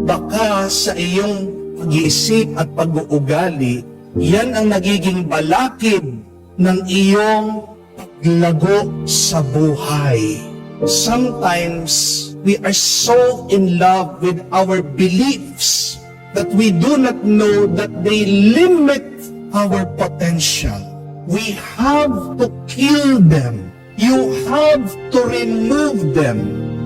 Baka sa iyong pag-iisip at pag-uugali, yan ang nagiging balakid ng iyong paglago sa buhay. Sometimes, we are so in love with our beliefs that we do not know that they limit our potential. We have to kill them. You have to remove them.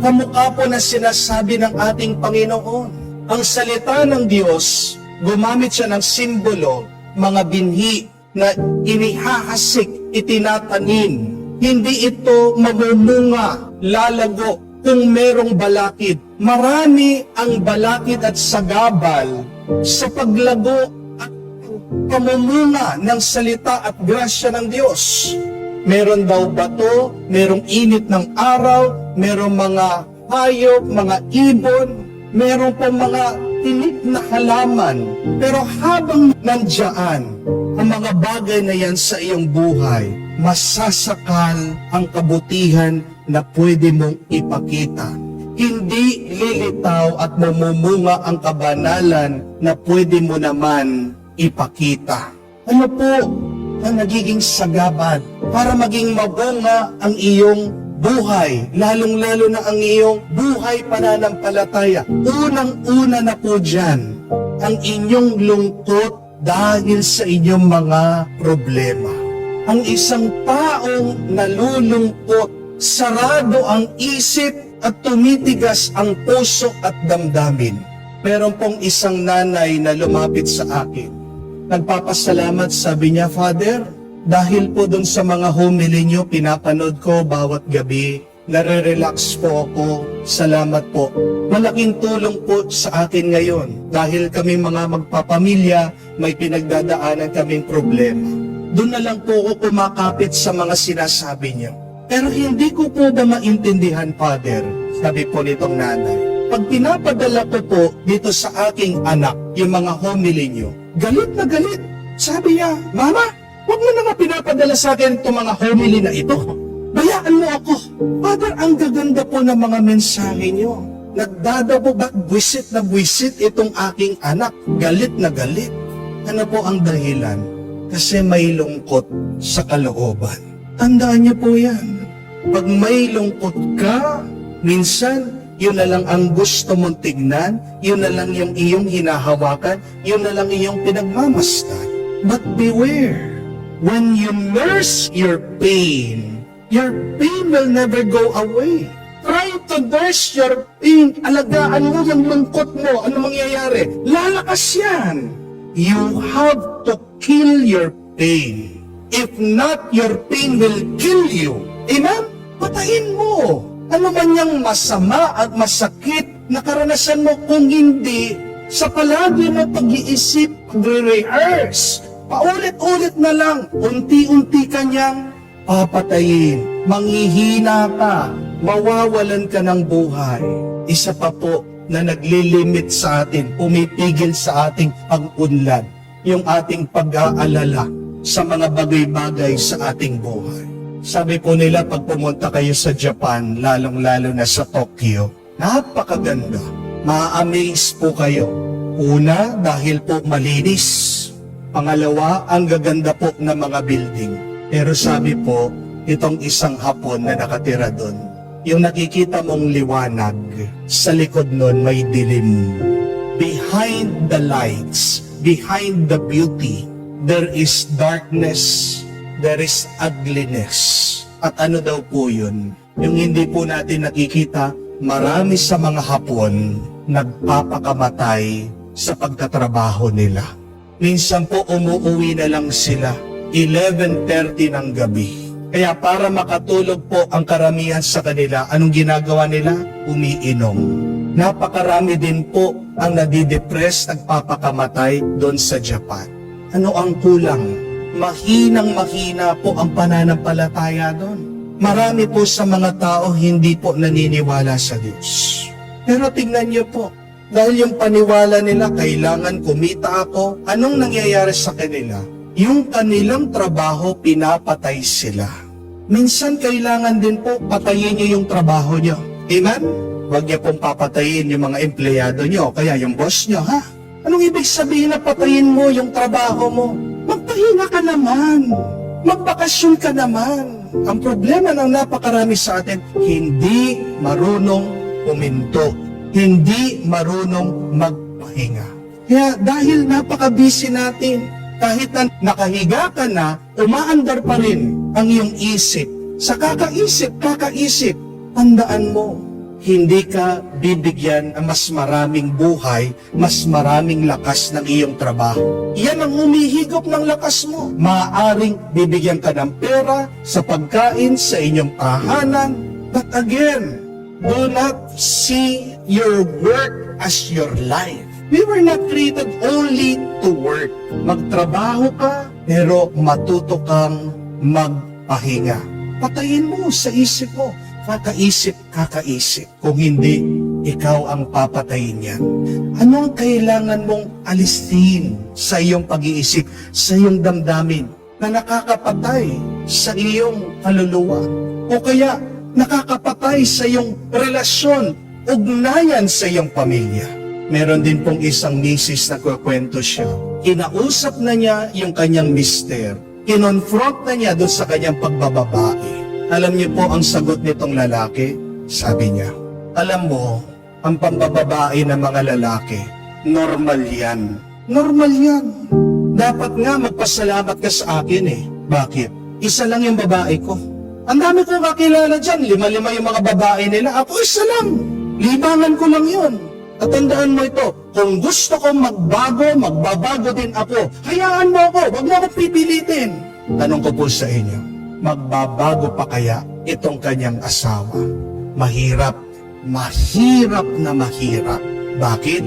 Kamukha po na sinasabi ng ating Panginoon. Ang salita ng Diyos, gumamit siya ng simbolo, mga binhi na inihahasik, itinatanim. Hindi ito mamumunga, lalago kung merong balakid. Marami ang balakid at sagabal sa paglago at pamumunga ng salita at grasya ng Diyos. Meron daw bato, merong init ng araw, merong mga hayop, mga ibon, meron pa mga tinik na halaman. Pero habang nandiyan ang mga bagay na yan sa iyong buhay, masasakal ang kabutihan na pwede mong ipakita. Hindi lilitaw at mamumunga ang kabanalan na pwede mo naman ipakita. Ano po ang nagiging sagabad para maging mabunga ang iyong buhay, lalong-lalo na ang iyong buhay pananampalataya? Unang-una na po dyan, ang inyong lungkot dahil sa inyong mga problema. Ang isang taong nalulungkot, sarado ang isip at tumitigas ang puso at damdamin. Meron pong isang nanay na lumapit sa akin. Nagpapasalamat, sabi niya, Father, dahil po dun sa mga homily niyo, pinapanood ko bawat gabi, nare-relax po ako, salamat po. Malaking tulong po sa akin ngayon, dahil kami mga magpapamilya, may pinagdadaanan kaming problema. Doon na lang po ako kumakapit sa mga sinasabi niyo. Pero hindi ko po ba maintindihan, Father, sabi po nitong nanay. Pag pinapadala ko po dito sa aking anak, yung mga homily niyo, galit na galit. Sabi niya, Mama, huwag mo na nga pinapadala sa akin itong mga homily na ito. Bayaan mo ako. Father, ang gaganda po ng mga mensahe niyo. Nagdadabo ba't buwisit na buwisit itong aking anak. Galit na galit. Ano po ang dahilan? Kasi may lungkot sa kalooban. Tandaan niyo po yan. Pag may lungkot ka, minsan, yun na lang ang gusto mong tignan, yun na lang yung iyong hinahawakan, yun na lang iyong pinagmamasdan. But beware, when you nurse your pain will never go away. Try to nurse your pain. Alagaan mo yung lungkot mo. Ano mangyayari? Lalakas yan. You have to kill your pain. If not, your pain will kill you. Amen? Patayin mo. Ano man yung masama at masakit na karanasan mo, kung hindi, sa palagi mo pag-iisip, re-rehearse, paulit-ulit na lang, unti-unti kanyang papatayin. Manghihina ka, mawawalan ka ng buhay. Isa pa po na naglilimit sa atin, pumipigil sa ating pag-unlad, yung ating pag-aalala sa mga bagay-bagay sa ating buhay. Sabi po nila, pag pumunta kayo sa Japan, lalong-lalo na sa Tokyo, napakaganda. Ma-amaze po kayo. Una, dahil po malinis. Pangalawa, ang gaganda po ng mga building. Pero sabi po, itong isang Hapon na nakatira doon, yung nakikita mong liwanag, sa likod nun may dilim. Behind the lights, behind the beauty, there is darkness. There is ugliness. At ano daw po yun? Yung hindi po natin nakikita, marami sa mga Hapon nagpapakamatay sa pagtatrabaho nila. Minsan po umuwi na lang sila 11:30 ng gabi. Kaya para makatulog po ang karamihan sa kanila, anong ginagawa nila? Umiinom. Napakarami din po ang nadidepress, nagpapakamatay doon sa Japan. Ano ang kulang? Mahinang-mahina po ang pananampalataya doon. Marami po sa mga tao hindi po naniniwala sa Diyos. Pero tingnan niyo po, dahil yung paniwala nila, kailangan kumita ako, anong nangyayari sa kanila? Yung kanilang trabaho, pinapatay sila. Minsan kailangan din po patayin niyo yung trabaho niyo. Amen? Huwag niyo pong papatayin yung mga empleyado niyo, kaya yung boss niyo, ha? Anong ibig sabihin na patayin mo yung trabaho mo? Magpahinga ka naman. Magbakasyon ka naman. Ang problema ng napakarami sa atin, hindi marunong huminto. Hindi marunong magpahinga. Kaya dahil napaka-busy natin, kahit na nakahiga ka na, umaandar pa rin ang iyong isip. Sa kakaisip, tandaan mo, hindi ka bibigyan ng mas maraming buhay, mas maraming lakas ng iyong trabaho. Yan ang humihigop ng lakas mo. Maaaring bibigyan ka ng pera sa pagkain, sa inyong tahanan. But again, do not see your work as your life. We were not created only to work. Magtrabaho ka, pero matuto kang magpahinga. Patayin mo sa isip mo. Kakaisip. Kung hindi, ikaw ang papatayin yan. Anong kailangan mong alisin sa iyong pag-iisip, sa iyong damdamin, na nakakapatay sa iyong kaluluwa? O kaya, nakakapatay sa iyong relasyon, ugnayan sa iyong pamilya? Meron din pong isang misis na kukwento siya. Kinausap na niya yung kanyang mister. Kinonfront na niya doon sa kanyang pagbababae. Alam niyo po ang sagot nitong lalaki? Sabi niya, alam mo, ang pambababae ng mga lalaki, normal yan. Normal yan. Dapat nga magpasalamat ka sa akin eh. Bakit? Isa lang yung babae ko. Ang dami kong kakilala dyan. 5 yung mga babae nila. Ako isa lang. Libangan ko lang yun. At tandaan mo ito, kung gusto kong magbabago din ako. Hayaan mo ako, wag mo akong pipilitin. Tanong ko po sa inyo, magbabago pa kaya itong kanyang asawa? Mahirap na mahirap. Bakit?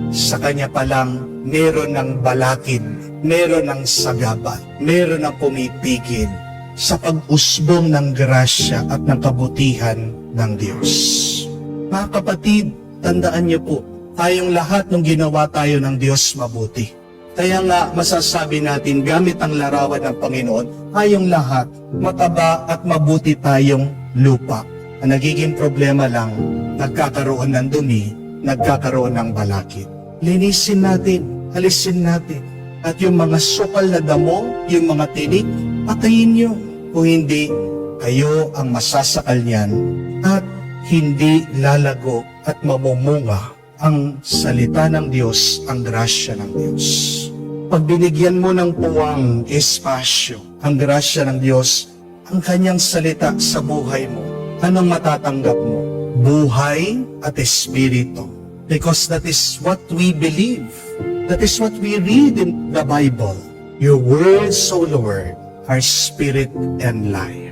Sa kanya palang meron ng balakid, meron ng sagabal, meron ng pumipigil sa pag-usbong ng grasya at ng kabutihan ng Diyos. Mga kapatid, tandaan niyo po, tayong lahat nung ginawa tayo ng Diyos mabuti. Kaya nga masasabi natin gamit ang larawan ng Panginoon, tayong lahat mataba at mabuti tayong lupa. Ang nagiging problema lang, nagkakaroon ng dumi, nagkakaroon ng balakid. Linisin natin, alisin natin. At yung mga sukal na damo, yung mga tinik, patayin nyo. Kung hindi, kayo ang masasakal niyan at hindi lalago at mamumunga ang salita ng Diyos, ang grasya ng Diyos. Pag binigyan mo ng puwang, espasyo, ang grasya ng Diyos, ang kanyang salita sa buhay mo, anong matatanggap mo? Buhay at espiritu. Because that is what we believe. That is what we read in the Bible. Your words, O Lord, are spirit and life.